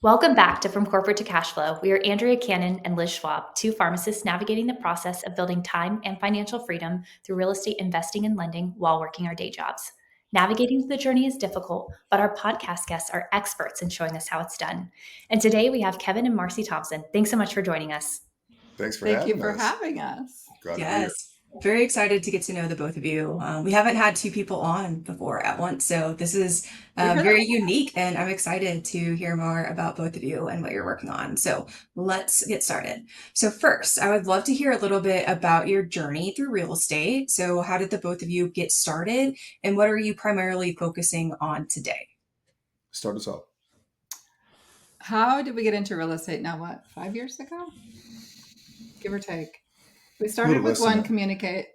Welcome back to From Corporate to Cashflow. We are Andrea Cannon and Liz Schwab, two pharmacists navigating the process of building time and financial freedom through real estate investing and lending while working our day jobs. Navigating the journey is difficult, but our podcast guests are experts in showing us how it's done. And today we have Kevin and Marcie Thompson. Thanks so much for joining us. Thanks for Thank you having for us. having us. Glad to be here. Yes, very excited to get to know the both of you. We haven't had two people on before at once, so this is very unique, and I'm excited to hear more about both of you and what you're working on. So let's get started. So first, I would love to hear a little bit about your journey through real estate. So how did the both of you get started, and what are you primarily focusing on today? Start us off. How did we get into real estate now? What, 5 years ago? Give or take. We started with one community,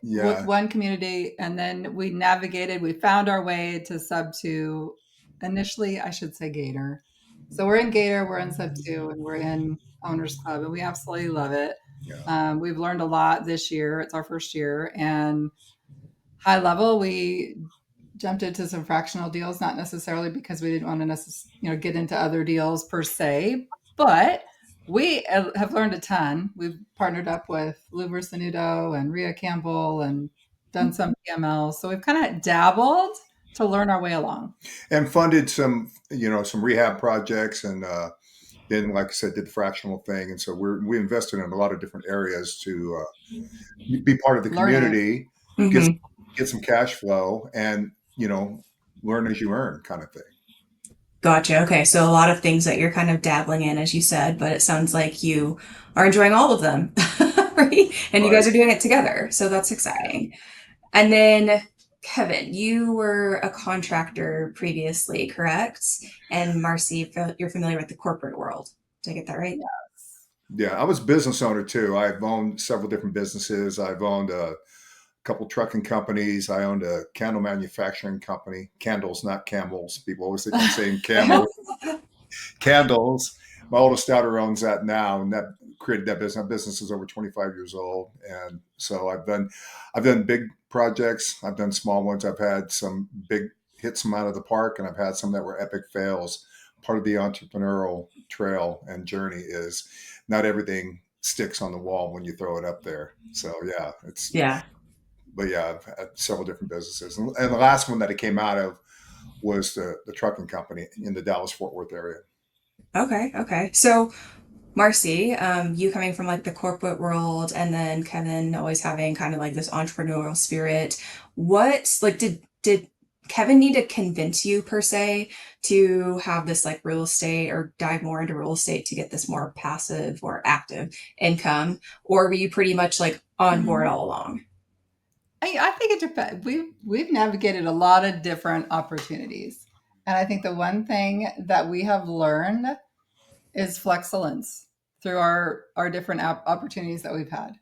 and then we navigated. We found our way to sub two. Initially, I should say Gator. So we're in Gator, we're in sub two, and we're in Owners Club, and we absolutely love it. Yeah. We've learned a lot this year. It's our first year, and high level, we jumped into some fractional deals, not necessarily because we didn't want to get into other deals per se, but we have learned a ton. We've partnered up with Lou Versanudo and Rhea Campbell and done some PML. So we've kind of dabbled to learn our way along. And funded some rehab projects, and then, like I said, did the fractional thing. And so we invested in a lot of different areas to be part of the community, get some cash flow, and learn as you earn, kind of thing. Gotcha. Okay. So a lot of things that you're kind of dabbling in, as you said, but it sounds like you are enjoying all of them, right? And you guys are doing it together. So that's exciting. And then, Kevin, you were a contractor previously, correct? And Marcie, you're familiar with the corporate world. Did I get that right? Yeah, I was a business owner too. I've owned several different businesses. I've owned a couple trucking companies. I owned a candle manufacturing company. Candles, not camels. People always think I'm saying camels. Candles. My oldest daughter owns that now, and that created that business. That business is over 25 years old, and so I've done big projects. I've done small ones. I've had some big hits them out of the park, and I've had some that were epic fails. Part of the entrepreneurial trail and journey is not everything sticks on the wall when you throw it up there. So but yeah, I've had several different businesses. And the last one that it came out of was the trucking company in the Dallas-Fort Worth area. Okay. So, Marcie, you coming from like the corporate world, and then Kevin always having kind of like this entrepreneurial spirit. Did Kevin need to convince you per se to have this like real estate or dive more into real estate to get this more passive or active income? Or were you pretty much like on board all along? I think it depends. We've navigated a lot of different opportunities. And I think the one thing that we have learned is flexilence through our different opportunities that we've had.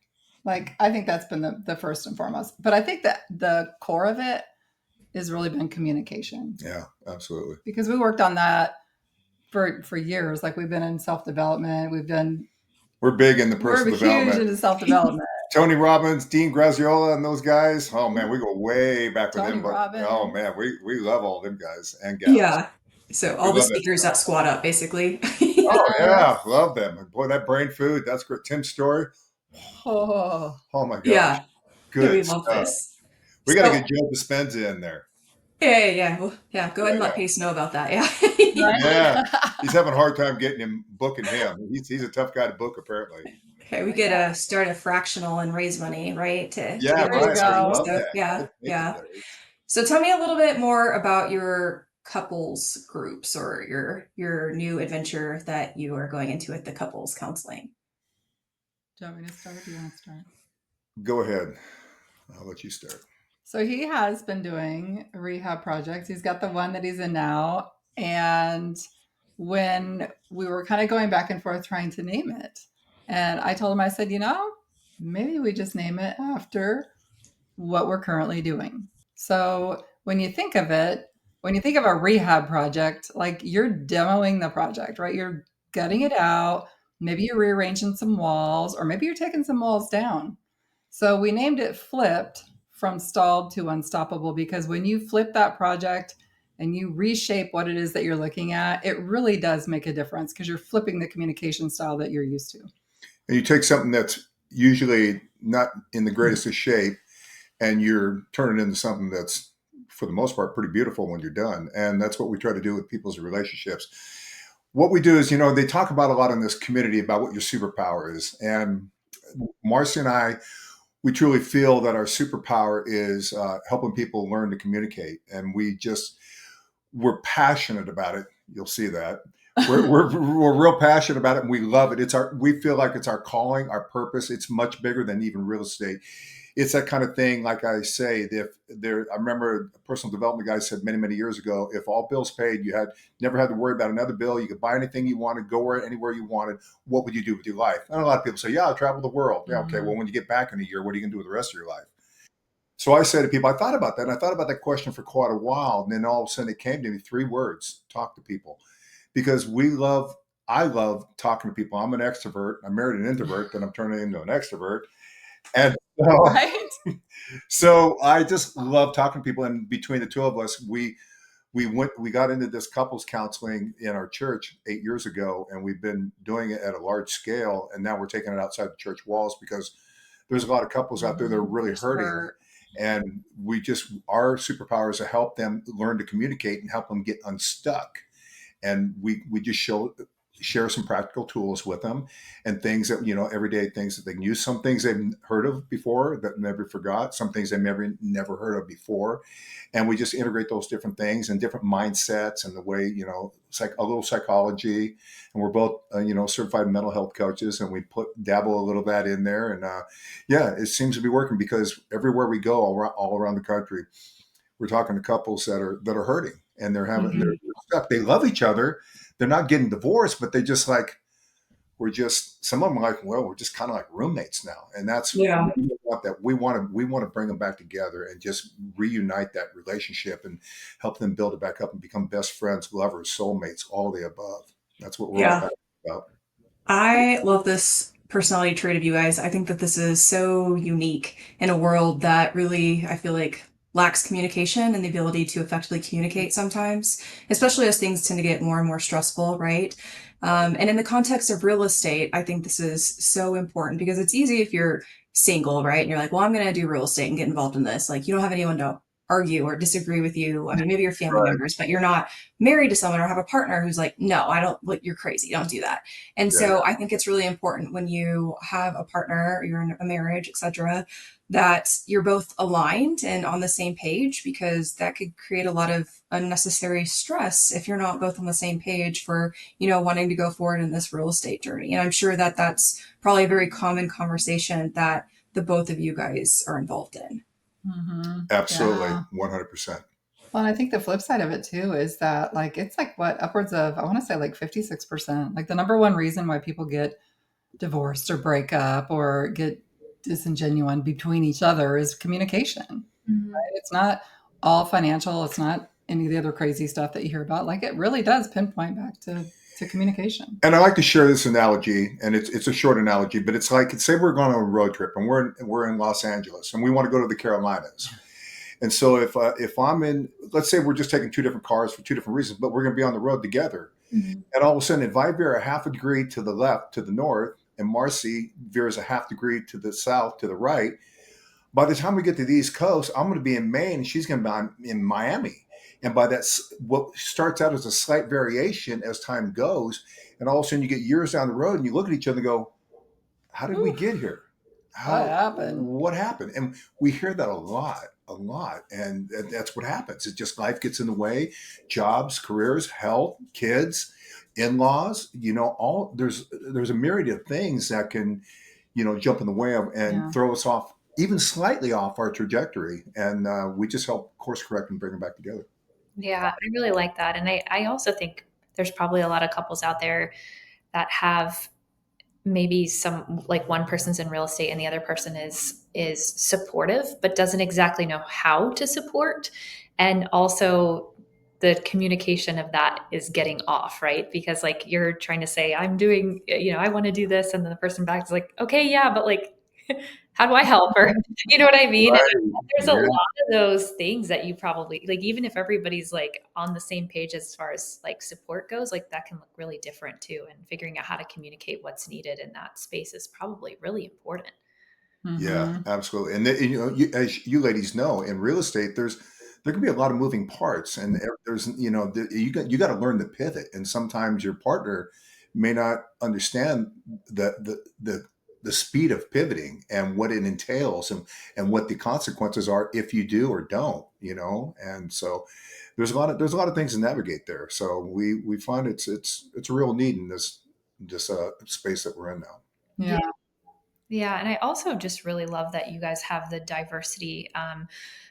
Like, I think that's been the first and foremost. But I think that the core of it has really been communication. Yeah, absolutely. Because we worked on that for years. Like, we've been in self-development. We're big in the personal development. We're huge into self-development. Tony Robbins, Dean Graziola, and those guys. Oh man, we go way back with Tony them. Robbins. Oh man, we love all them guys and gals. Yeah. So all the speakers that squat up, basically. Oh yeah, love them. Boy, that brain food, that's great. Tim's story. Oh my gosh. Yeah. Good we stuff. love this. We got to get Joe Dispenza in there. Yeah. Well, yeah. Go ahead and let Pace know about that. Yeah. Yeah. He's having a hard time booking him. He's a tough guy to book, apparently. Okay, we could start a fractional and raise money, right? To get right. So, yeah. So tell me a little bit more about your couples groups or your new adventure that you are going into with the couples counseling. Do you want me to start? Or do you want to start? Go ahead. I'll let you start. So he has been doing rehab projects. He's got the one that he's in now. And when we were kind of going back and forth trying to name it, and I told him, I said, maybe we just name it after what we're currently doing. So when you think of it, when you think of a rehab project, like you're demoing the project, right? You're gutting it out. Maybe you're rearranging some walls, or maybe you're taking some walls down. So we named it Flipped, from stalled to unstoppable, because when you flip that project, and you reshape what it is that you're looking at, it really does make a difference because you're flipping the communication style that you're used to. And you take something that's usually not in the greatest of shape and you're turning it into something that's, for the most part, pretty beautiful when you're done. And that's what we try to do with people's relationships. What we do is, they talk about a lot in this community about what your superpower is. And Marcy and I, we truly feel that our superpower is helping people learn to communicate. And we're passionate about it. You'll see that. We're real passionate about it and we love it. We feel like it's our calling, our purpose. It's much bigger than even real estate. It's that kind of thing. Like I say, I remember a personal development guy said many, many years ago, if all bills paid, you never had to worry about another bill. You could buy anything you wanted, go anywhere you wanted. What would you do with your life? And a lot of people say, yeah, I'll travel the world. Yeah, okay. Well, when you get back in a year, what are you going to do with the rest of your life? So I say to people, I thought about that. And I thought about that question for quite a while. And then all of a sudden it came to me, 3 words: talk to people. Because I love talking to people. I'm an extrovert. I married an introvert, then I'm turning into an extrovert. And Right? so I just love talking to people. And between the two of us, we got into this couples counseling in our church 8 years ago, and we've been doing it at a large scale. And now we're taking it outside the church walls because there's a lot of couples out there that are really hurting. And our superpower is to help them learn to communicate and help them get unstuck. And we just share some practical tools with them and things that, everyday things that they can use. Some things they've heard of before that never forgot, some things they never heard of before. And we just integrate those different things and different mindsets and the way, it's like a little psychology. And we're both, certified mental health coaches, and we dabble a little of that in there. And it seems to be working because everywhere we go all around the country, we're talking to couples that are hurting and they're stuck. They love each other. They're not getting divorced, but they just like, some of them are like, well, we're just kind of like roommates now. And that's that we want to bring them back together and just reunite that relationship and help them build it back up and become best friends, lovers, soulmates, all the above. That's what we're all about. I love this personality trait of you guys. I think that this is so unique in a world that really, I feel like, lacks communication and the ability to effectively communicate sometimes, especially as things tend to get more and more stressful, right? And in the context of real estate, I think this is so important because it's easy if you're single, right? And you're like, well, I'm going to do real estate and get involved in this. Like, you don't have anyone to argue or disagree with you. I mean, maybe your family Right. members, but you're not married to someone or have a partner who's like, no, I don't, like, you're crazy. Don't do that. And Yeah. so I think it's really important when you have a partner, you're in a marriage, etc., that you're both aligned and on the same page, because that could create a lot of unnecessary stress if you're not both on the same page for, wanting to go forward in this real estate journey. And I'm sure that that's probably a very common conversation that the both of you guys are involved in. Absolutely. Yeah. 100%. Well, and I think the flip side of it too is that it's like what, upwards of, I want to say like 56%, like the number one reason why people get divorced or break up or get disingenuine between each other is communication. Right? It's not all financial. It's not any of the other crazy stuff that you hear about. Like, it really does pinpoint back to communication. And I like to share this analogy, and it's a short analogy, but it's like, say we're going on a road trip and we're in Los Angeles and we want to go to the Carolinas. And so if I'm in, let's say we're just taking 2 different cars for 2 different reasons, but we're going to be on the road together. And all of a sudden, if I veer a half a degree to the left, to the north, and Marcy veers a half degree to the south, to the right, by the time we get to the East Coast, I'm going to be in Maine and she's going to be in Miami. And by that, what starts out as a slight variation as time goes, and all of a sudden you get years down the road and you look at each other and go, how did we get here? What happened? And we hear that a lot. And that's what happens. It's just life gets in the way, jobs, careers, health, kids, in-laws, there's a myriad of things that can, jump in the way of and throw us off, even slightly off our trajectory. And we just help course correct and bring them back together. Yeah, I really like that. And I also think there's probably a lot of couples out there that have maybe some, like, one person's in real estate and the other person is supportive, but doesn't exactly know how to support. And also the communication of that is getting off, right? Because like you're trying to say, I'm doing, I want to do this. And then the person back is like, okay, yeah, but like, how do I help? Or, you know what I mean? Right. And there's a Yeah. lot of those things that you probably, like, even if everybody's like on the same page as far as like support goes, like that can look really different too. And figuring out how to communicate what's needed in that space is probably really important. Yeah, Mm-hmm. absolutely. And as you ladies know, in real estate, there can be a lot of moving parts, and there's you got to learn to pivot. And sometimes your partner may not understand the the the the speed of pivoting and what it entails, and what the consequences are if you do or don't. And so there's a lot of things to navigate there. So we find it's a real need in this space that we're in now. Yeah. Yeah, and I also just really love that you guys have the diversity,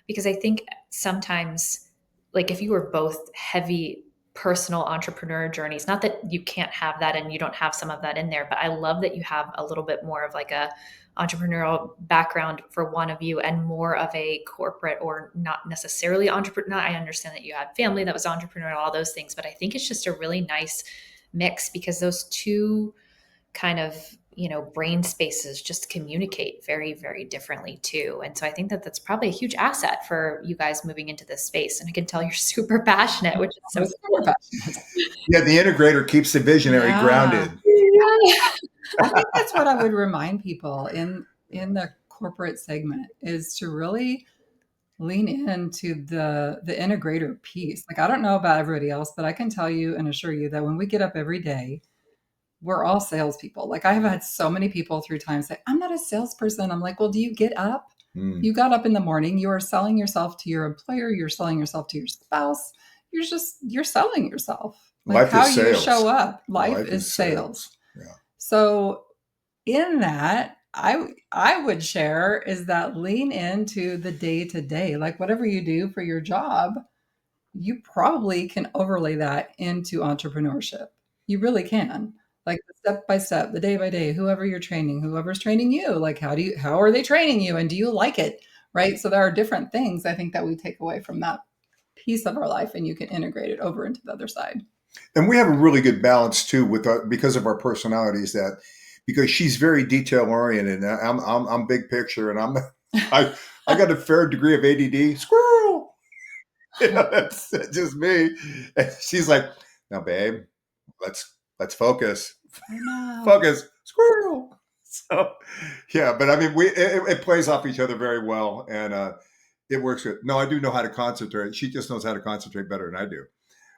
because I think sometimes, like if you were both heavy personal entrepreneur journeys, not that you can't have that and you don't have some of that in there, but I love that you have a little bit more of like a entrepreneurial background for one of you and more of a corporate or not necessarily entrepreneur. I understand that you had family that was entrepreneurial, all those things, but I think it's just a really nice mix because those two kind of brain spaces just communicate very, very differently too. And so I think that that's probably a huge asset for you guys moving into this space. And I can tell you're super passionate, which is so cool. Yeah, the integrator keeps the visionary Yeah. grounded. I think that's what I would remind people in the corporate segment is to really lean into the integrator piece. Like I don't know about everybody else, but I can tell you and assure you that when we get up every day, we're all salespeople. Like I have had so many people through time say, I'm not a salesperson. I'm like, well, do you get up? You got up in the morning, you are selling yourself to your employer, you're selling yourself to your spouse. You're selling yourself. Like Life how is you sales. show up. Life is sales. Yeah. So in that, I would share is that lean into the day to day. Like whatever you do for your job, you probably can overlay that into entrepreneurship. You really can. Like the step by step, the day by day, whoever you're training, whoever's training you, like how are they training you and do you like it? Right? So there are different things I think that we take away from that piece of our life and you can integrate it over into the other side. And we have a really good balance too because of our personalities, that because she's very detail oriented and I'm big picture, and I got a fair degree of ADD. Squirrel. That's just me. And she's like, now babe, let's focus. Focus. Squirrel. So yeah, but I mean it plays off each other very well, and it works good. No, I do know how to concentrate. She just knows how to concentrate better than I do.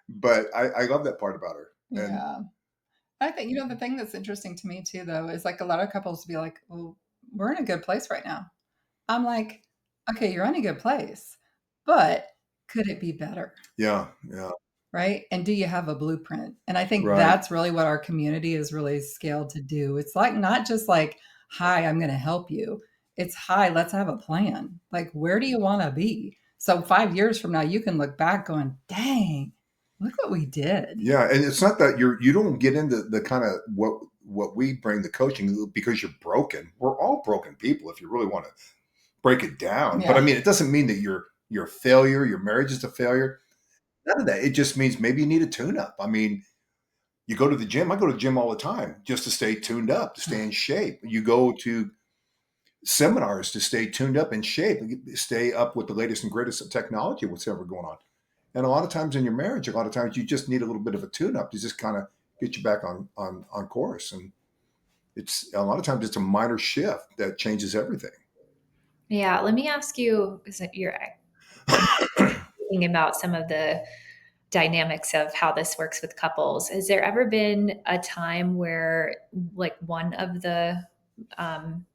But I love that part about her. And Yeah. I think, the thing that's interesting to me too, though, is like a lot of couples be like, well, we're in a good place right now. I'm like, okay, you're in a good place, but could it be better? yeah. Right. And do you have a blueprint? And I think Right. that's really what our community is really scaled to do. It's like not just like, hi, I'm going to help you. It's hi, let's have a plan. Like, where do you want to be? So 5 years from now, you can look back going, dang, look what we did. Yeah. And it's not that you don't get into the kind of what we bring, the coaching, because you're broken. We're all broken people if you really want to break it down. Yeah. But I mean, it doesn't mean that you're a failure, your marriage is a failure. None of that. It just means maybe you need a tune up. I mean, you go to the gym. I go to the gym all the time just to stay tuned up, to stay in shape. You go to seminars to stay tuned up in shape, stay up with the latest and greatest of technology, what's ever going on. And a lot of times in your marriage, a lot of times you just need a little bit of a tune up to just kind of get you back on course. And it's a lot of times it's a minor shift that changes everything. Yeah. Let me ask you, because you're thinking about some of the dynamics of how this works with couples. Has there ever been a time where like one of the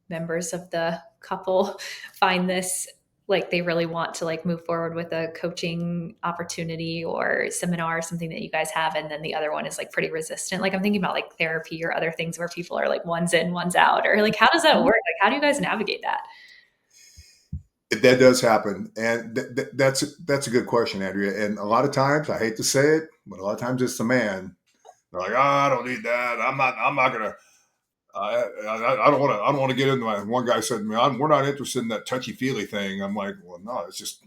members of the couple find this like they really want to like move forward with a coaching opportunity or seminar or something that you guys have, and then the other one is like pretty resistant? Like I'm thinking about like therapy or other things where people are like one's in, one's out, or like how does that work? Like how do you guys navigate that? That does happen, and that's a good question, Andrea. And a lot of times, I hate to say it, but a lot of times it's the man. They're like, "Oh, I don't need that. I'm not gonna. I don't want to. I don't want to get into that." One guy said to me, "We're not interested in that touchy feely thing." I'm like, "Well, no, it's just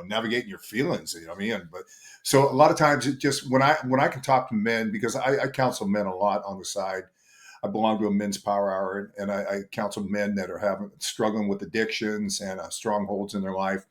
navigating your feelings." You know what I mean? But so a lot of times, it just when I can talk to men, because I counsel men a lot on the side. I belong to a men's power hour, and I counsel men that are struggling with addictions and strongholds in their life.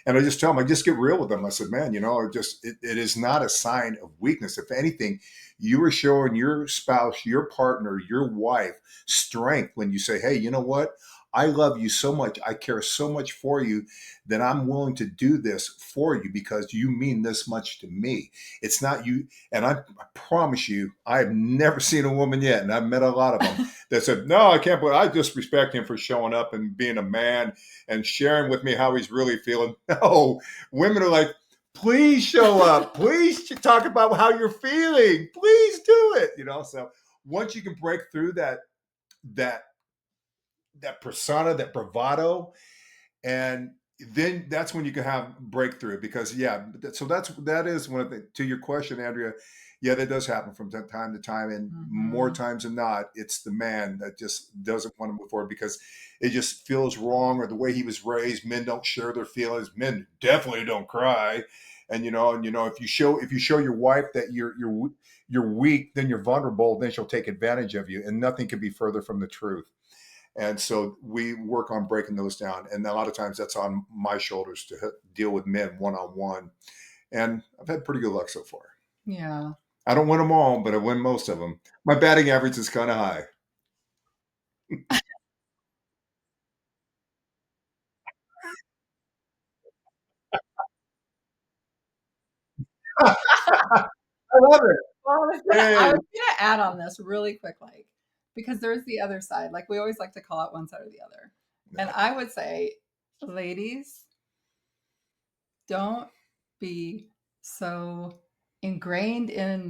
And I just tell them, I just get real with them. I said, man, it is not a sign of weakness. If anything, you are showing your spouse, your partner, your wife strength when you say, hey, you know what? I love you so much. I care so much for you that I'm willing to do this for you because you mean this much to me. It's not you. And I promise you, I have never seen a woman yet, and I've met a lot of them that said, no, I can't believe, I just respect him for showing up and being a man and sharing with me how he's really feeling. No, women are like, please show up. Please talk about how you're feeling. Please do it. So once you can break through that persona, that bravado, and then that's when you can have breakthrough. Because so that is one of the, to your question, Andrea. Yeah, that does happen from time to time, and more times than not, it's the man that just doesn't want to move forward because it just feels wrong, or the way he was raised. Men don't share their feelings. Men definitely don't cry, and if you show your wife that you're weak, then you're vulnerable, then she'll take advantage of you, and nothing could be further from the truth. And so we work on breaking those down. And a lot of times that's on my shoulders to deal with men one-on-one. And I've had pretty good luck so far. Yeah. I don't win them all, but I win most of them. My batting average is kind of high. I love it. Well, Hey. I was gonna add on this really quick, because there's the other side. Like, we always like to call out one side or the other. And I would say, ladies, don't be so ingrained in,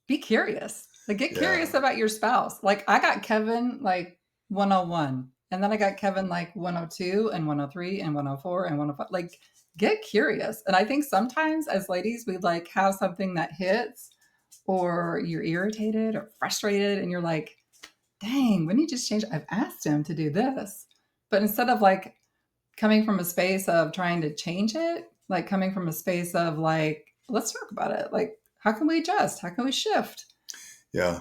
be curious. Get curious about your spouse. I got Kevin 101, and then I got Kevin 102 and 103 and 104 and 105. Get curious. And I think sometimes as ladies, we have something that hits, or you're irritated or frustrated, and you're like, dang, when you just change, I've asked him to do this. But instead of coming from a space of trying to change it, coming from a space of let's talk about it. How can we adjust? How can we shift? Yeah.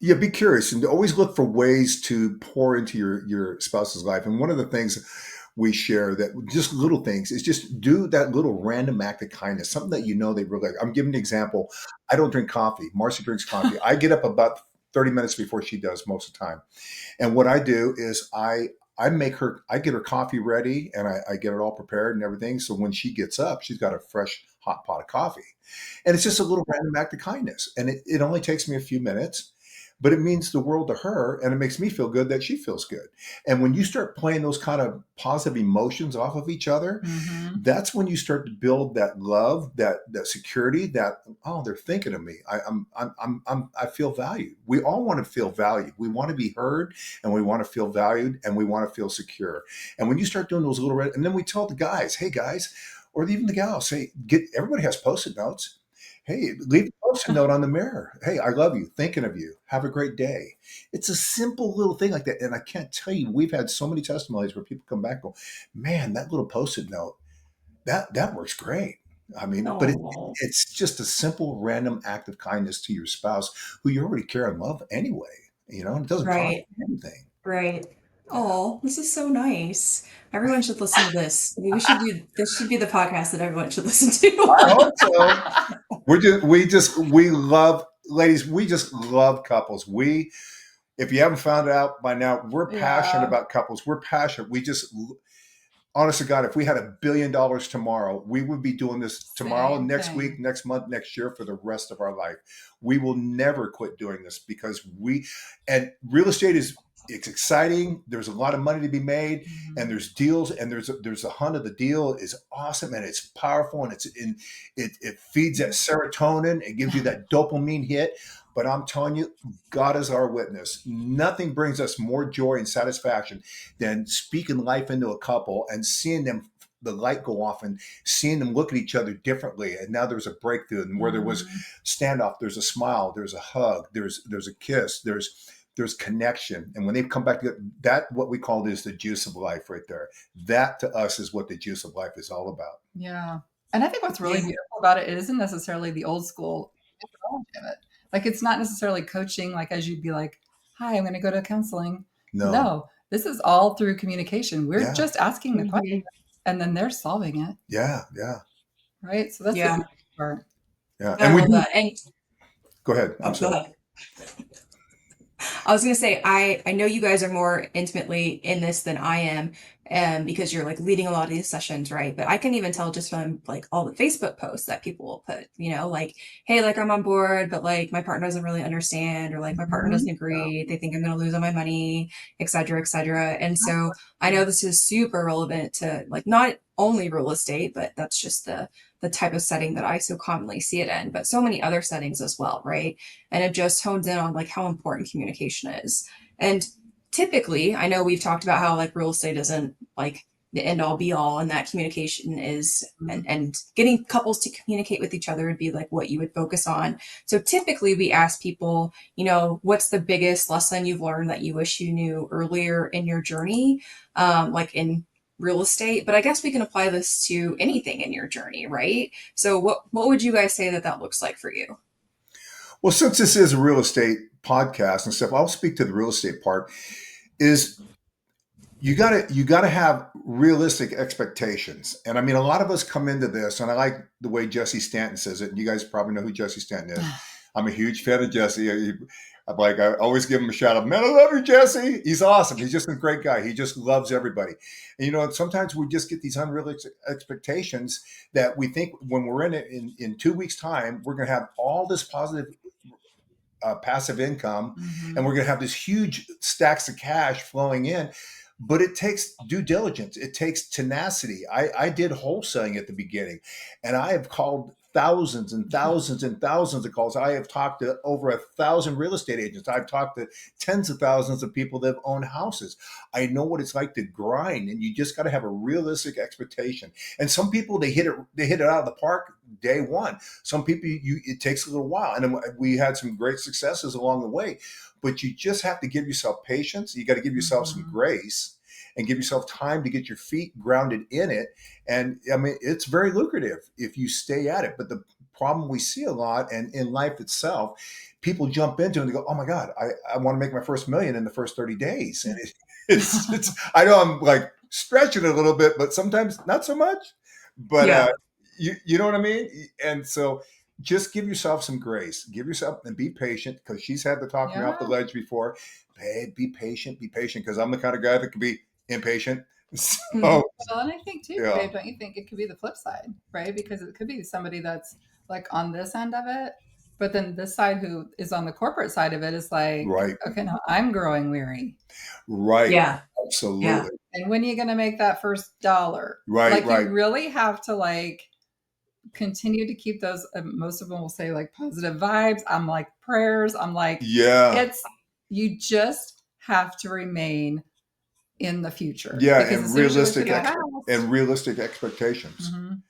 Yeah, be curious and always look for ways to pour into your spouse's life. And one of the things we share, that just little things, is just do that little random act of kindness, something that they really like. I'm giving an example. I don't drink coffee. Marcie drinks coffee. I get up about 30 minutes before she does most of the time. And what I do is I get her coffee ready, and I get it all prepared and everything. So when she gets up, she's got a fresh hot pot of coffee. And it's just a little random act of kindness. And it only takes me a few minutes, but it means the world to her, and it makes me feel good that she feels good. And when you start playing those kind of positive emotions off of each other, that's when you start to build that love, that security, that, oh, they're thinking of me. I feel valued. We all want to feel valued. We want to be heard, and we want to feel valued, and we want to feel secure. And when you start doing those little and then we tell the guys, hey guys, or even the gals, say, everybody has Post-it notes. Hey, leave a Post-it note on the mirror. Hey, I love you. Thinking of you. Have a great day. It's a simple little thing like that. And I can't tell you, we've had so many testimonies where people come back and go, man, that little Post-it note, that works great. I mean, but it's just a simple random act of kindness to your spouse who you already care and love anyway. It doesn't cost you anything. Right. Oh, this is so nice. Everyone should listen to this. This should be the podcast that everyone should listen to. I hope so. We love, ladies, we just love couples. If you haven't found out by now, we're passionate about couples. We're passionate. Honest to God, if we had $1 billion tomorrow, we would be doing this tomorrow, next week, next month, next year, for the rest of our life. We will never quit doing this because and real estate it's exciting. There's a lot of money to be made, and there's deals, and there's a hunt of the deal is awesome, and it's powerful, and it feeds that serotonin. It gives you that dopamine hit. But I'm telling you, God is our witness. Nothing brings us more joy and satisfaction than speaking life into a couple and seeing them, the light go off, and seeing them look at each other differently. And now there's a breakthrough. And where there was standoff, there's a smile, there's a hug, there's a kiss, there's connection. And when they come back together, that what we call is the juice of life right there. That to us is what the juice of life is all about. Yeah. And I think what's really beautiful about it isn't necessarily the old school methodology of it. It's not necessarily coaching, as you'd be hi, I'm going to go to counseling. No. No, this is all through communication. We're Yeah. just asking the question Mhm. and then they're solving it. Yeah. Yeah. Right. So that's the Yeah, beautiful part. Yeah. I And we love do. that. And Go ahead. I'm oh, go sorry. ahead. I was gonna say I know you guys are more intimately in this than I am, because you're like leading a lot of these sessions, right? But I can even tell just from like all the Facebook posts that people will put, like, hey, like I'm on board, but like my partner doesn't really understand, or like my partner Mhm. doesn't agree. They think I'm gonna lose all my money, et cetera, et cetera. And so I know this is super relevant to like not only real estate, but that's just the type of setting that I so commonly see it in, but so many other settings as well, right? And it just hones in on like how important communication is. And typically, I know we've talked about how like real estate isn't like the end all be all, and that communication is, and getting couples to communicate with each other would be like what you would focus on. So typically we ask people, what's the biggest lesson you've learned that you wish you knew earlier in your journey, like in real estate? But I guess we can apply this to anything in your journey, right? So what would you guys say that looks like for you? Well, since this is a real estate podcast and stuff, I'll speak to the real estate part. Is you gotta have realistic expectations. And I mean, a lot of us come into this, and I like the way Jesse Stanton says it. And you guys probably know who Jesse Stanton is. I'm a huge fan of Jesse. I always give him a shout out. Man, I love you, Jesse. He's awesome. He's just a great guy. He just loves everybody. And sometimes we just get these unrealistic expectations that we think when we're in it in 2 weeks' time, we're going to have all this positive passive income, and we're going to have this huge stacks of cash flowing in. But it takes due diligence. It takes tenacity. I did wholesaling at the beginning, and I have called thousands and thousands and thousands of calls. I have talked to over 1,000 real estate agents. I've talked to tens of thousands of people that own houses. I know what it's like to grind, and you just got to have a realistic expectation. And some people they hit it out of the park day one. Some people it takes a little while, and we had some great successes along the way. But you just have to give yourself patience. You got to give yourself some grace and give yourself time to get your feet grounded in it. And I mean, it's very lucrative if you stay at it. But the problem we see a lot, and in life itself, people jump into it and they go, "Oh my God, I want to make my first million in the first 30 days." And it's I know I'm like stretching it a little bit, but sometimes not so much. But Yeah. you know what I mean? And so just give yourself some grace. Give yourself and be patient, because she's had to talk me off the Yeah. ledge before. Babe, be patient, because I'm the kind of guy that can be impatient. Mhm. So Well, and I think too, yeah, babe, don't you think it could be the flip side, right? Because it could be somebody that's like on this end of it, but then this side who is on the corporate side of it is like, right, okay, now I'm growing weary. right, Yeah. Yeah. absolutely, And when are you going to make that first dollar? right, Like you right, really have to like continue to keep those, most of them will say like positive vibes. I'm like prayers. I'm like, yeah, it's, you just have to remain in the future yeah, because as soon as you look to the past, and realistic expectations, mhm.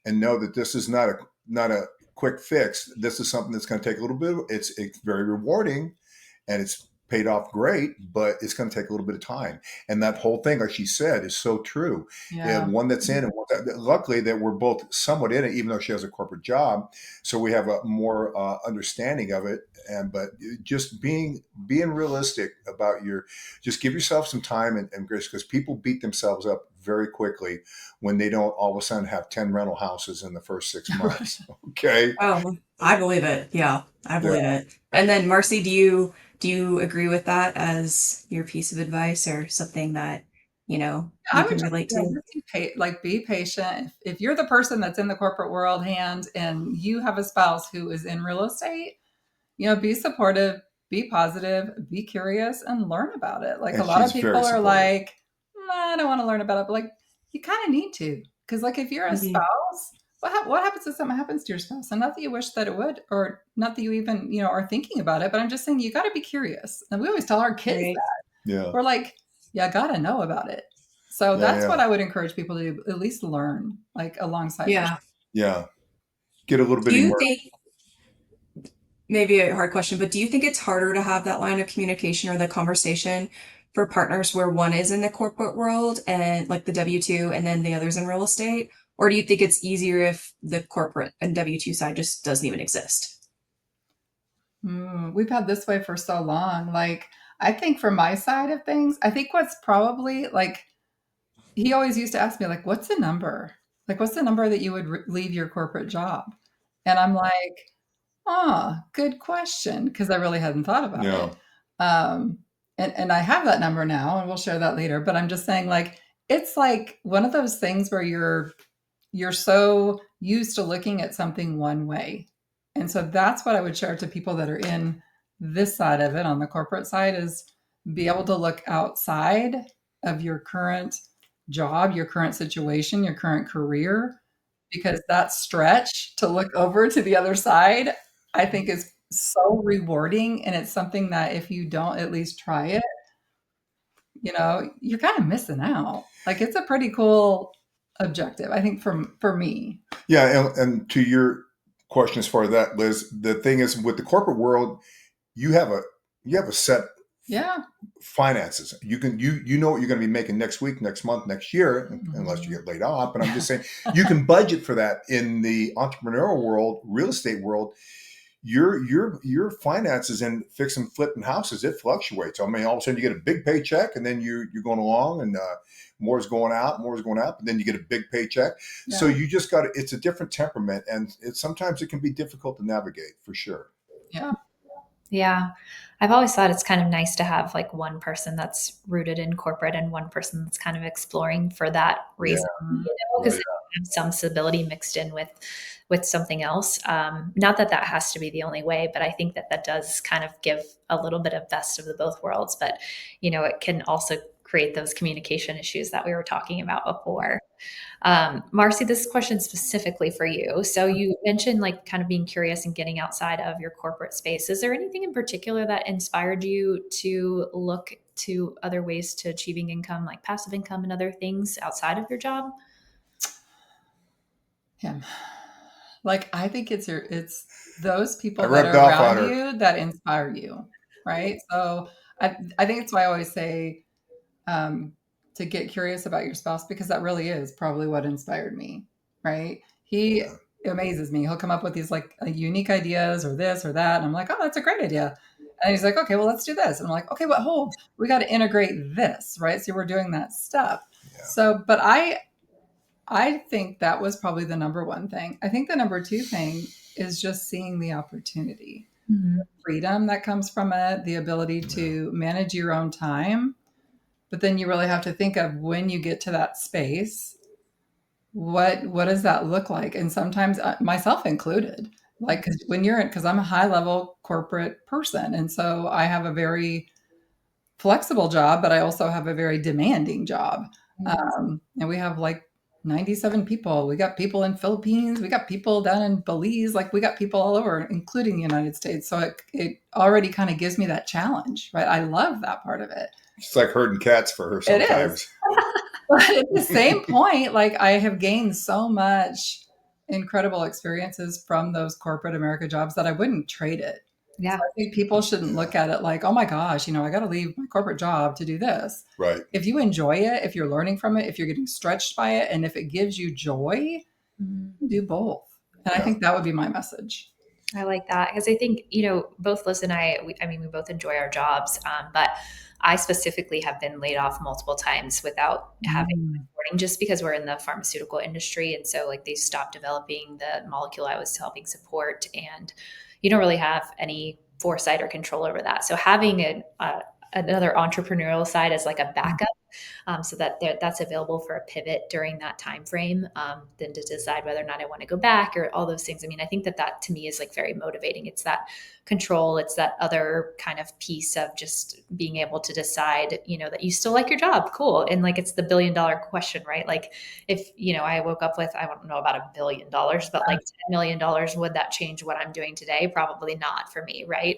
and know that this is not a quick fix. This is something that's going to take a little bit. It's very rewarding, and it's paid off great, but it's going to take a little bit of time. And that whole thing, like she said, is so true. Yeah. One that's in, and luckily that we're both somewhat in it, even though she has a corporate job, so we have a more understanding of it. And but just being realistic about just give yourself some time and grace, because people beat themselves up very quickly when they don't all of a sudden have 10 rental houses in the first 6 months. Okay. Oh, I believe it. Yeah, I Yeah. believe it. And then Marcy, do you agree with that as your piece of advice or something that, I you would can just, relate yeah, to? just be patient. If you're the person that's in the corporate world hand and you have a spouse who is in real estate, be supportive, be positive, be curious, and learn about it. Like a And lot of she's very people are supportive. like, "Nah, I don't want to learn about it," but like you kind of need to, because like if you're a Mhm. spouse, what happens if something happens to your spouse? And not that you wish that it would, or not that you even are thinking about it, but I'm just saying you got to be curious. And we always tell our kids Right. that Yeah. we're like, you got to know about it. So Yeah. that's Yeah. what I would encourage people to do, at least learn, like alongside their. Yeah. Yeah. Get a little Do bit you more. think, maybe a hard question, but do you think it's harder to have that line of communication or the conversation for partners where one is in the corporate world and like the W-2 and then the other's in real estate? Or do you think it's easier if the corporate and W-2 side just doesn't even exist? We've had this way for so long. Like I think from my side of things, I think what's probably like, he always used to ask me, like, what's the number? Like, what's the number that you would leave your corporate job? And I'm like, oh, good question. Cause I really hadn't thought about Yeah. it. Um, and I have that number now and we'll share that later, but I'm just saying like, it's like one of those things where you're so used to looking at something one way. And so that's what I would share to people that are in this side of it on the corporate side is be able to look outside of your current job, your current situation, your current career, because that stretch to look over to the other side, I think is so rewarding. And it's something that if you don't at least try it, you're kind of missing out. Like it's a pretty cool objective, I think, for me. Yeah. And to your question as far as that, Liz, the thing is with the corporate world, you have a set Yeah. finances. You know what you're going to be making next week, next month, next year, unless you Mhm. get laid off. But I'm just saying you can budget for that. In the entrepreneurial world, real estate world, your finances in fix and flipping houses, it fluctuates. I mean, all of a sudden you get a big paycheck, and then you're going along, and more is going out, and then you get a big paycheck. Yeah. So you just got to. It's a different temperament, and sometimes it can be difficult to navigate for sure. Yeah. Yeah. I've always thought it's kind of nice to have like one person that's rooted in corporate and one person that's kind of exploring for that reason, because Right. they have some stability mixed in with something else. Not that that has to be the only way, but I think that that does kind of give a little bit of best of the both worlds. But it can also create those communication issues that we were talking about before. Marcie, this question specifically for you. So you mentioned like kind of being curious and getting outside of your corporate space. Is there anything in particular that inspired you to look to other ways to achieving income, like passive income and other things outside of your job? Yeah. Like I think it's those I people that rubbed are off on around her. you that inspire you, right? So I think it's why I always say um, to get curious about your spouse because that really is probably what inspired me, right? He Yeah. amazes me. He'll come up with these like unique ideas or this or that, and I'm like, oh, that's a great idea. And he's like, okay, well, let's do this. And I'm like, okay, but hold, we got to integrate this, right? So we're doing that stuff. Yeah. So, but I think that was probably the number one thing. I think the number two thing is just seeing the opportunity, Mm-hmm. freedom that comes from it, the ability to manage your own time. But then you really have to think of when you get to that space, what does that look like? And sometimes myself included, like cause when you're in, because I'm a high level corporate person, and so I have a very flexible job, but I also have a very demanding job. And we have like 97 people. We got people in Philippines. We got people down in Belize. Like we got people all over, including the United States. So it already kind of gives me that challenge, right? I love that part of it. It's like herding cats for her It is. sometimes. But at the same point, like I have gained so much incredible experiences from those corporate America jobs that I wouldn't trade it. Yeah. So I think people shouldn't look at it like, oh my gosh, I got to leave my corporate job to do this. Right. If you enjoy it, if you're learning from it, if you're getting stretched by it, and if it gives you joy, do both. And I think that would be my message. I like that because I think, both Liz and I mean, we both enjoy our jobs, but I specifically have been laid off multiple times without having warning just because we're in the pharmaceutical industry. And so like they stopped developing the molecule I was helping support and you don't really have any foresight or control over that. So having another entrepreneurial side as like a backup so that that's available for a pivot during that time frame, then to decide whether or not I want to go back or all those things. I mean, I think that to me is like very motivating. It's that control. It's that other kind of piece of just being able to decide, that you still like your job. Cool. And like, it's the $1 billion question, right? Like if, I woke up with, I don't know about $1 billion, but like $10 million, would that change what I'm doing today? Probably not for me. Right.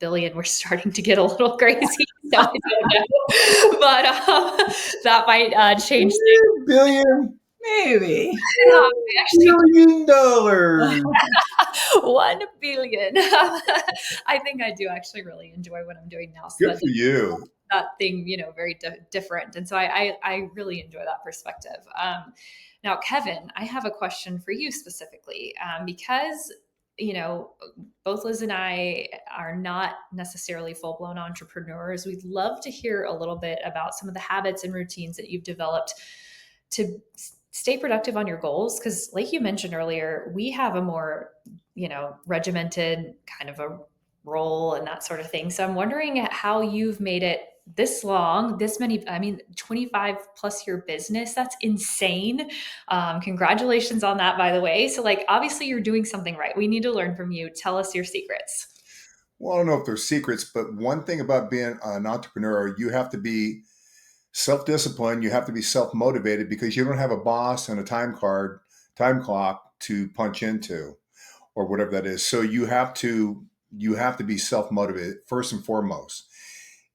Billion, we're starting to get a little crazy. So I don't know. But that might change things. Billion, Maybe. $1 billion. 1 billion. I think I do actually really enjoy what I'm doing now. So Good for you. that thing, very different. And so I really enjoy that perspective. Now, Kevin, I have a question for you specifically because both Liz and I are not necessarily full-blown entrepreneurs. We'd love to hear a little bit about some of the habits and routines that you've developed to stay productive on your goals. Because like you mentioned earlier, we have a more, regimented kind of a role and that sort of thing. So I'm wondering how you've made it this long, this many, 25 plus year business. That's insane. Congratulations on that, by the way. So like, obviously you're doing something right. We need to learn from you. Tell us your secrets. Well, I don't know if there's secrets, but one thing about being an entrepreneur, you have to be self-disciplined. You have to be self-motivated because you don't have a boss and a time clock to punch into or whatever that is. So you have to be self-motivated first and foremost.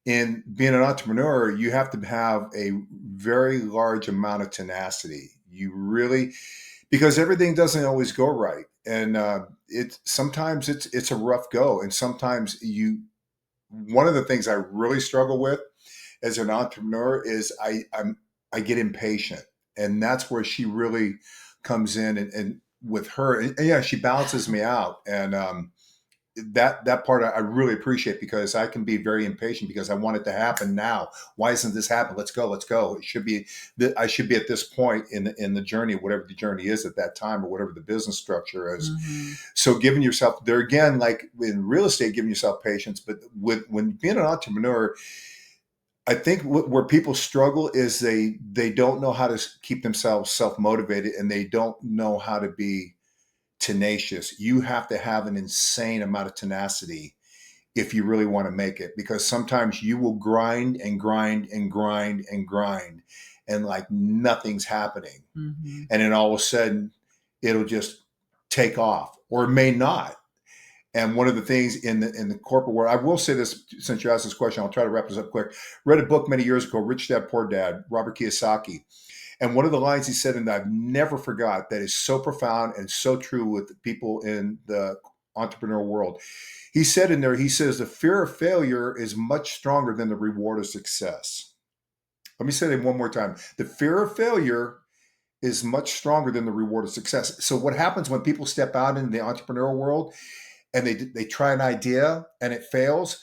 In being an entrepreneur, you have to have a very large amount of tenacity. You really, because everything doesn't always go right, and sometimes it's a rough go, and sometimes you. One of the things I really struggle with as an entrepreneur is I get impatient, and that's where she really comes in, and with her, and yeah, she balances me out, and that part I really appreciate because I can be very impatient because I want it to happen now. Why isn't this happening? Let's go, let's go. It should be that I should be at this point in the journey, whatever the journey is at that time, or whatever the business structure is. Mhm. So giving yourself there again, like in real estate, giving yourself patience, but when being an entrepreneur, I think where people struggle is they don't know how to keep themselves self motivated, and they don't know how to be tenacious. You have to have an insane amount of tenacity if you really want to make it, because sometimes you will grind and grind and grind and grind, and like nothing's happening. Mhm. And then all of a sudden it'll just take off, or it may not. And one of the things in the corporate world, I will say this, since you asked this question, I'll try to wrap this up quick. Read a book many years ago, Rich Dad Poor Dad, Robert Kiyosaki. And one of the lines he said, and I've never forgot, that is so profound and so true with the people in the entrepreneurial world. He said in there, he says, the fear of failure is much stronger than the reward of success. Let me say that one more time. The fear of failure is much stronger than the reward of success. So what happens when people step out in the entrepreneurial world and they try an idea and it fails?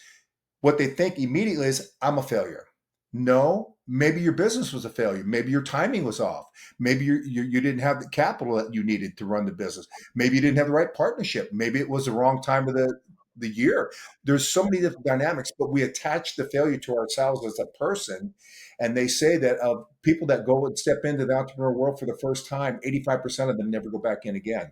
What they think immediately is, I'm a failure. No, maybe your business was a failure. Maybe your timing was off. Maybe you didn't have the capital that you needed to run the business. Maybe you didn't have the right partnership. Maybe it was the wrong time of the year. There's so many different dynamics, but we attach the failure to ourselves as a person. And they say that of people that go and step into the entrepreneurial world for the first time, 85% of them never go back in again,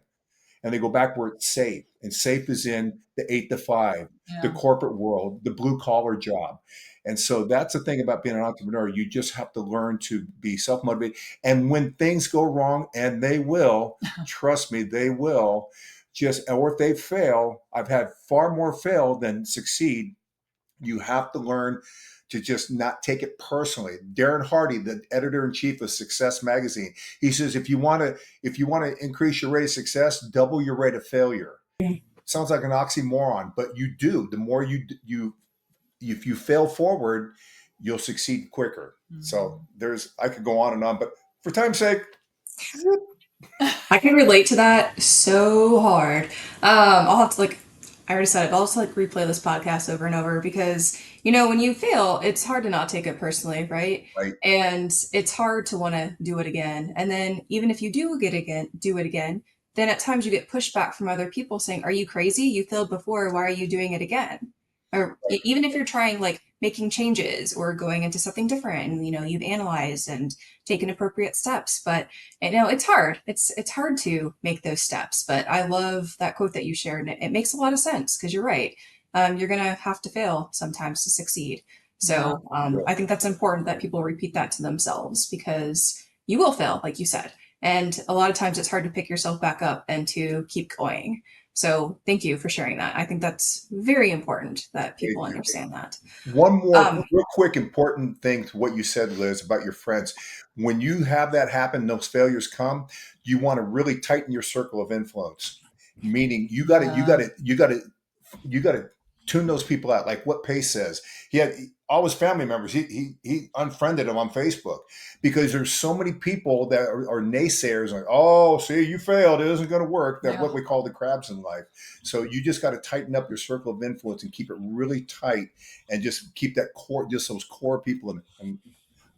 and they go back where it's safe. And safe is in the 8 to 5, the Yeah. corporate world, the blue collar job. And so that's the thing about being an entrepreneur. You just have to learn to be self motivated. And when things go wrong, and they will, trust me, they will, or if they fail, I've had far more fail than succeed. You have to learn to just not take it personally. Darren Hardy, the editor in chief of Success Magazine, he says if you want to increase your rate of success, double your rate of failure. Sounds like an oxymoron, but you do. The more if you fail forward, you'll succeed quicker. So I could go on, but for time's sake, I can relate to that so hard. I'll have to I already said it, but I'll also replay this podcast over and over because, when you fail, it's hard to not take it personally, right? right, And it's hard to want to do it again. And then even if you do it again, then at times you get pushback from other people saying, "Are you crazy? You failed before. Why are you doing it again?" Or even if you're trying making changes or going into something different, and you've analyzed and taken appropriate steps, but it's hard. It's hard to make those steps. But I love that quote that you shared, and it makes a lot of sense because you're right. You're gonna have to fail sometimes to succeed. Yeah. So I think that's important that people repeat that to themselves because you will fail, like you said, and a lot of times it's hard to pick yourself back up and to keep going. So thank you for sharing that. I think that's very important that people understand that. one more Um, real quick important thing to what you said, Liz, about your friends. When you have that happen, those failures come, you want to really tighten your circle of influence. Meaning you got to tune those people out. Like what Pace says, he had all his family members. He unfriended them on Facebook because there's so many people that are naysayers. Like, oh, see, you failed. It isn't going to work. They're Yeah. what we call the crabs in life. So you just got to tighten up your circle of influence and keep it really tight, and just keep that core, just those core people. And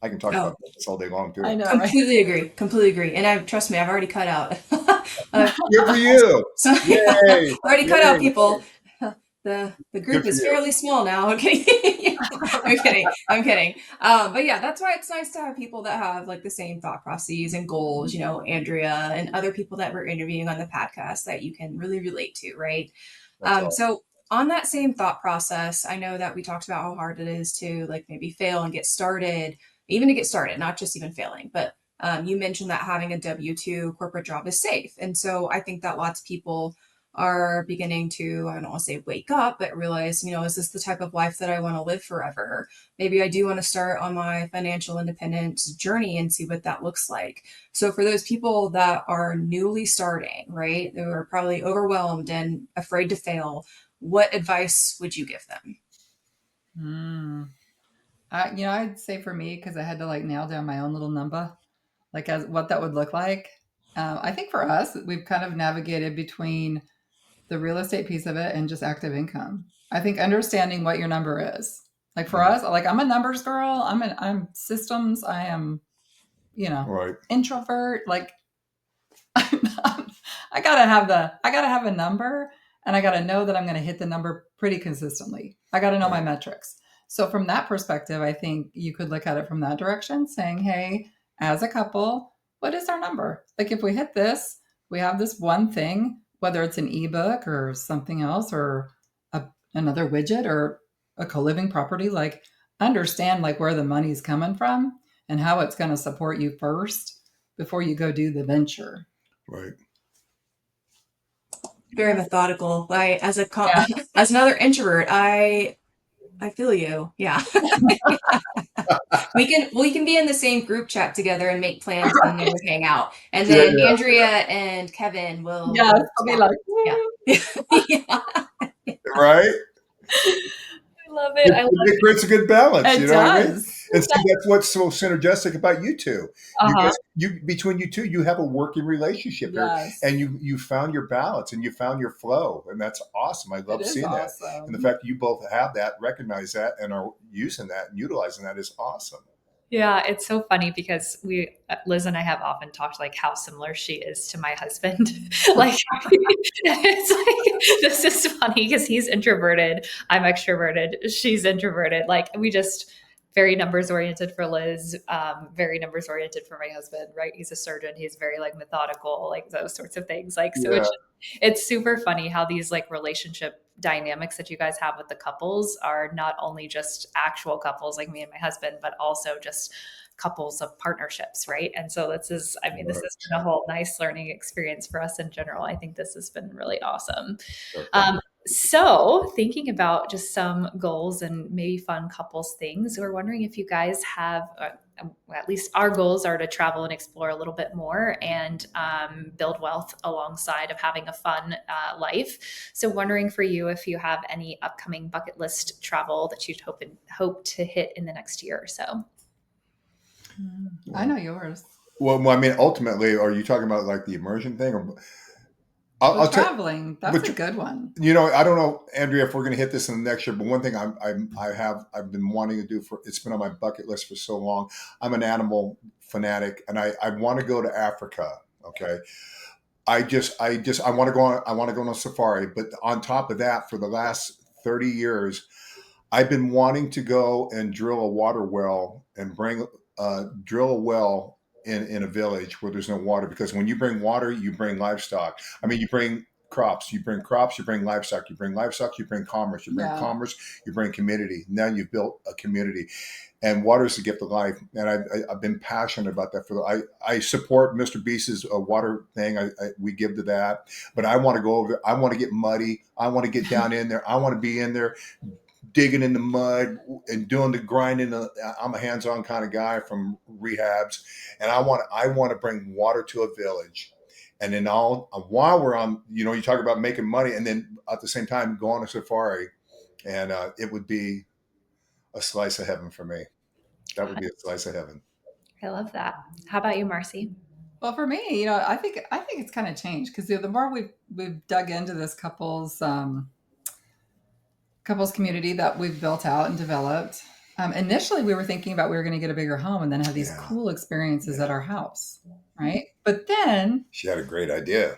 I can talk Oh, about this all day long too. I know, right? completely agree. Completely agree. And trust me, I've already cut out. Good for you. So yeah, Yay. already cut out Yay. people. The group Good for is you. fairly small now. Okay, I'm kidding. I'm kidding. But yeah, that's why it's nice to have people that have like the same thought processes and goals. You know, Andrea and other people that we're interviewing on the podcast that you can really relate to, right? That's all. So on that same thought process, I know that we talked about how hard it is to like maybe fail and get started, even to get started, not just even failing, but you mentioned that having a W-2 corporate job is safe. And so I think that lots of people are beginning to, I don't want to say wake up, but realize, you know, is this the type of life that I want to live forever? Maybe I do want to start on my financial independence journey and see what that looks like. So for those people that are newly starting, right, they are probably overwhelmed and afraid to fail, what advice would you give them? I'd say for me, because I had to like nail down my own little number, like as what that would look like. I think for us, we've kind of navigated between the real estate piece of it and just active income. I think understanding what your number is. Like for us, like I'm a numbers girl. I'm systems. I am, Right. introvert. Like I gotta have a number, and I gotta know that I'm gonna hit the number pretty consistently. I gotta know my metrics. So from that perspective, I think you could look at it from that direction, saying, hey, as a couple, what is our number? Like if we hit this, we have this one thing, whether it's an ebook or something else or another widget or a co-living property, like understand like where the money's coming from and how it's going to support you first before you go do the venture. Right. Very methodical. As Yeah. as another introvert, I feel you. Yeah. We can be in the same group chat together and make plans and never hang out. And Yeah, then yeah. Andrea and Kevin will Yes, I'll be like, yeah. Yeah. Right. I love it. I love It creates a good balance. it You know what I mean? does. And see, that's what's so synergistic about you two. You Uh-huh. guys, between you two, you have a working relationship here, Yes. and you found your balance and you found your flow, and that's awesome. I love It is seeing that, awesome. and the fact that you both have that, recognize that, and are using that and utilizing that is awesome. Yeah, it's so funny because Liz and I have often talked like how similar she is to my husband. Like, it's like, this is funny because he's introverted, I'm extroverted, she's introverted. Like, we just very numbers oriented for Liz, very numbers oriented for my husband, right? He's a surgeon. He's very like methodical, like those sorts of things. Like, so Yeah. it's super funny how these like relationship dynamics that you guys have with the couples are not only just actual couples like me and my husband, but also just couples of partnerships, right? And so this has been a whole nice learning experience for us in general. I think this has been really awesome. So thinking about just some goals and maybe fun couples things, we're wondering if you guys have, at least our goals are to travel and explore a little bit more and build wealth alongside of having a fun life. So wondering for you if you have any upcoming bucket list travel that you'd hope to hit in the next year or so. I know yours. Well, I mean, ultimately, are you talking about like the immersion thing, or I'll tell Traveling, that's a good one. you know, I don't know, Andrea, if we're going to hit this in the next year, but one thing I've been wanting to do it's been on my bucket list for so long. I'm an animal fanatic, and I want to go to Africa. Okay. I want to go on a safari, but on top of that, for the last 30 years, I've been wanting to go and drill a water well and drill a well in a village where there's no water, because when you bring water, you bring livestock. I mean, you bring crops, you bring livestock, you bring livestock, you bring commerce, commerce, you bring community. Now you've built a community, and water is the gift of life. And I've been passionate about that. I support Mr. Beast's water thing. We give to that, but I want to go over. I want to get muddy. I want to get down in there. I want to be in there, digging in the mud and doing the grinding. I'm a hands-on kind of guy from rehabs, and I want to bring water to a village. And then while we're on, you talk about making money, and then at the same time go on a safari and it would be a slice of heaven for me. That would be a slice of heaven. I love that. How about you, Marcie? Well, for me, I think it's kind of changed because the more we've dug into this couples community that we've built out and developed. Initially, we were thinking about we were going to get a bigger home and then have these cool experiences at our house, right? But then she had a great idea.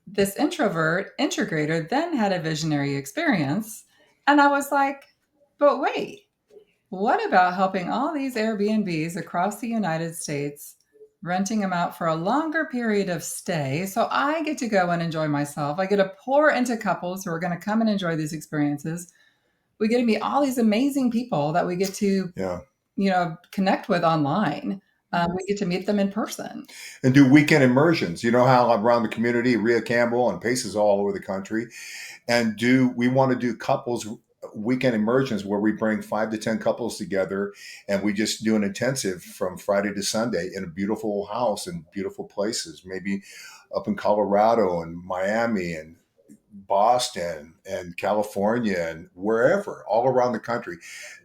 This integrator then had a visionary experience, and I was like, but wait, what about helping all these Airbnbs across the United States, renting them out for a longer period of stay so I get to go and enjoy myself? I get to pour into couples who are going to come and enjoy these experiences. We get to meet all these amazing people that we get to, connect with online. We get to meet them in person. And do weekend immersions. You know how around the community, Rhea Campbell and Paces all over the country. And we want to do couples weekend immersions where we bring 5 to 10 couples together and we just do an intensive from Friday to Sunday in a beautiful house and beautiful places, maybe up in Colorado and Miami and Boston and California and wherever, all around the country.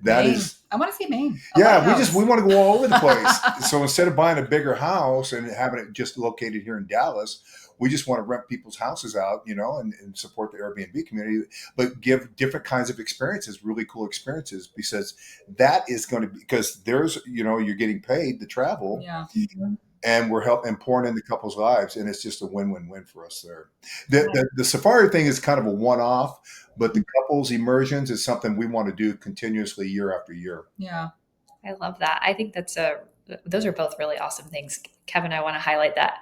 I want to see Maine. We want to go all over the place. So instead of buying a bigger house and having it just located here in Dallas, we just want to rent people's houses out, and support the Airbnb community, but give different kinds of experiences, really cool experiences, because that is going to be, because there's, you're getting paid to travel. Yeah. And we're helping pouring into couples' lives, and it's just a win-win-win for us there. The safari thing is kind of a one-off, but the couples immersions is something we want to do continuously year after year. Yeah, I love that. I think those are both really awesome things. Kevin, I want to highlight that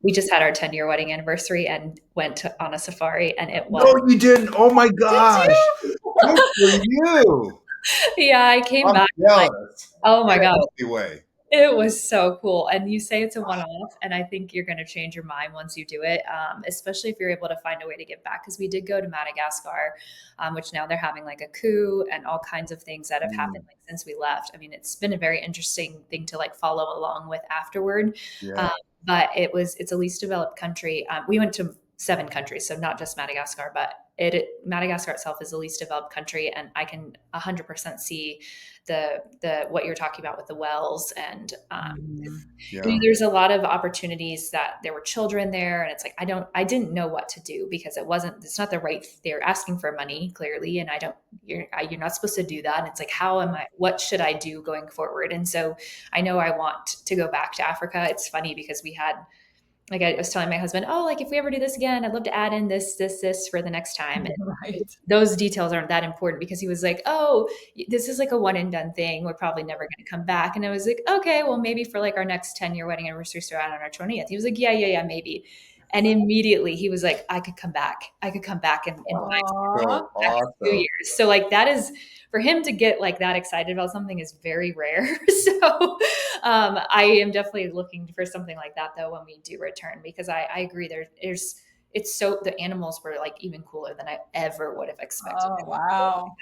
we just had our 10-year wedding anniversary and went on a safari, and it was. No, you didn't. Oh my gosh! Good for you. Yeah, I came back. Oh my god! Way. It was so cool. And you say it's a one-off, and I think you're going to change your mind once you do it, especially if you're able to find a way to get back. Because we did go to Madagascar, which now they're having like a coup and all kinds of things that have happened since we left. I mean, it's been a very interesting thing to follow along with afterward. Yeah. But it's a least developed country. We went to 7 countries, so not just Madagascar, but Madagascar itself is the least developed country, and I can 100% see the what you're talking about with the wells, and there's a lot of opportunities that there were children there, and it's like I didn't know what to do because it's not the right. They're asking for money clearly, and you're not supposed to do that. And it's like, what should I do going forward? And so I know I want to go back to Africa. It's funny because we had. Like I was telling my husband, if we ever do this again, I'd love to add in this for the next time. And those details aren't that important because he was like, this is like a one and done thing. We're probably never going to come back. And I was like, okay, well, maybe for our next 10-year wedding anniversary, so out on our 20th. He was like, yeah, maybe. And immediately he was like, I could come back in 2 years. So that is, for him to get that excited about something is very rare. So I am definitely looking for something like that though when we do return, because I agree the animals were even cooler than I ever would have expected. Oh, wow.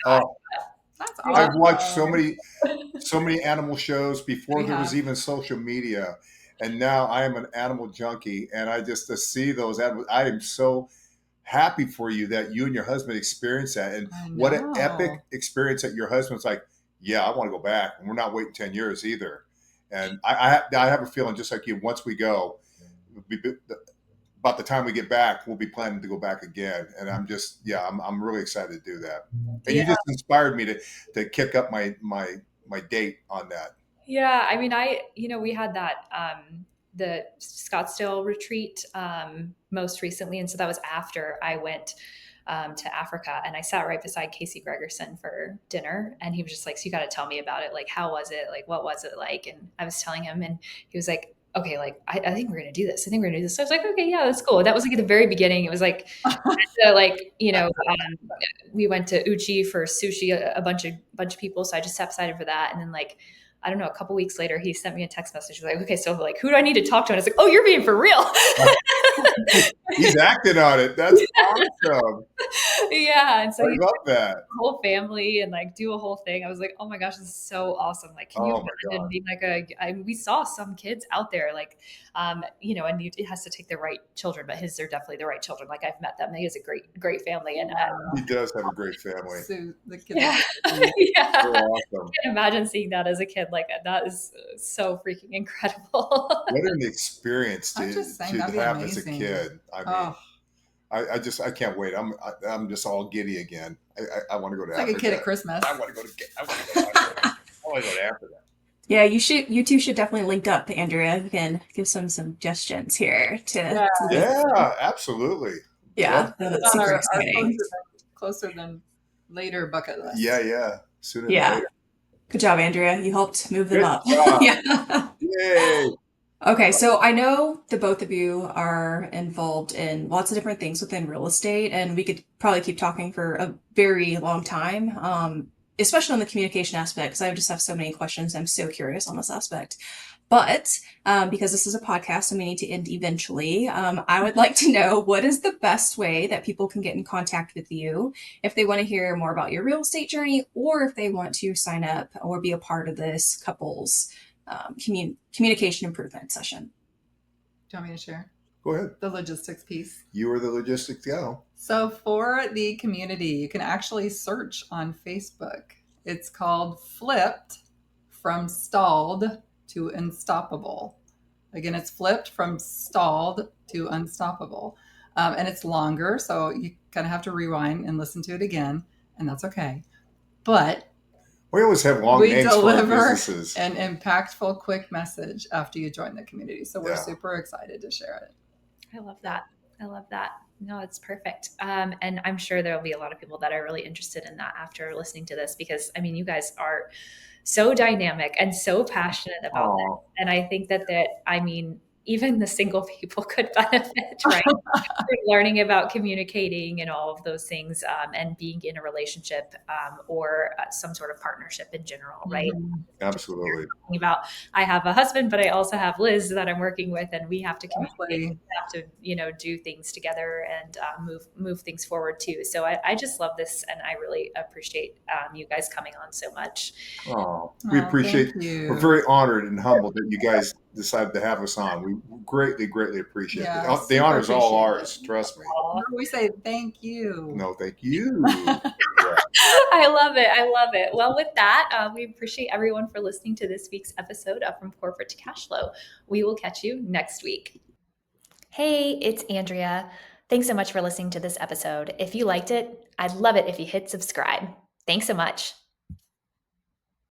That's awesome. I've watched so many animal shows before there was even social media. And now I am an animal junkie, and I just to see those animals, I am so happy for you that you and your husband experienced that. And what an epic experience that your husband's like, yeah, I want to go back. And we're not waiting 10 years either. And I have a feeling just like you, once we go, about the time we get back, we'll be planning to go back again. And I'm just, I'm really excited to do that. And you just inspired me to kick up my date on that. Yeah. I mean, we had that, the Scottsdale retreat, most recently. And so that was after I went, to Africa, and I sat right beside Casey Gregerson for dinner. And he was just like, so you got to tell me about it. How was it? What was it like? And I was telling him, and he was like, okay, I think we're going to do this. So I was like, okay, yeah, that's cool. That was at the very beginning. It was we went to Uchi for sushi, a bunch of people. So I just sat beside him for that. And then I don't know, a couple weeks later, he sent me a text message. He was like, okay, so who do I need to talk to? And I was like, oh, you're being for real. He's acting on it. That's awesome. Yeah. And so I he love that. whole family and like do a whole thing. I was like, oh my gosh, this is so awesome. Like, can you Oh my imagine God. being like we saw some kids out there, like, you know, and it has to take the right children, but his are definitely the right children. Like I've met them. He has a great family. And He does have a great family. So the kids yeah, are so sweet. yeah. So awesome. I can imagine seeing that as a kid. Like that is so freaking incredible. What an experience I'm to just saying, to that'd be have as a amazing. kid. I mean, Oh, I can't wait. I'm just all giddy again. I want to go to it's like Africa. a kid at Christmas. I want to go to Africa. I want to go to Africa. Yeah, you two should definitely link up, Andrea. You can give some suggestions here to Yeah, absolutely. yeah, Love- that's On super our exciting. closer than later bucket list. yeah. Sooner than Yeah. later. Good job, Andrea. You helped move them Good up. job. Yeah. Yay. Okay, so I know the both of you are involved in lots of different things within real estate, and we could probably keep talking for a very long time, especially on the communication aspect, because I just have so many questions. I'm so curious on this aspect. But because this is a podcast and we need to end eventually, I would like to know what is the best way that people can get in contact with you if they want to hear more about your real estate journey, or if they want to sign up or be a part of this couple's communication improvement session. Do you want me to share Go ahead. the logistics piece? You are the logistics gal. So for the community, you can actually search on Facebook. It's called Flipped from Stalled to Unstoppable. Again, it's flipped from stalled to unstoppable. And it's longer, so you kind of have to rewind and listen to it again, and that's okay. But We always have long we names for our deliver businesses. an impactful, quick message after you join the community. So we're Yeah. super excited to share it. I love that. I love that. No, it's perfect. And I'm sure there'll be a lot of people that are really interested in that after listening to this, because I mean, you guys are so dynamic and so passionate about Aw. this. And I think that I mean, even the single people could benefit, right? Learning about communicating and all of those things, and being in a relationship, or some sort of partnership in general, right? Absolutely. Talking about, I have a husband, but I also have Liz that I'm working with, and we have to communicate. Exactly. We have to, you know, do things together and move things forward too. So I just love this, and I really appreciate you guys coming on so much. Oh, we appreciate. Thank you. We're very honored and humbled that you guys decided to have us on. We greatly appreciate Yeah, it. The super honor is all appreciate ours. it. Trust me. We say thank you. No, thank you. I love it. I love it. Well, with that, we appreciate everyone for listening to this week's episode of From Corporate to Cashflow. We will catch you next week. Hey, it's Andrea. Thanks so much for listening to this episode. If you liked it, I'd love it if you hit subscribe. Thanks so much.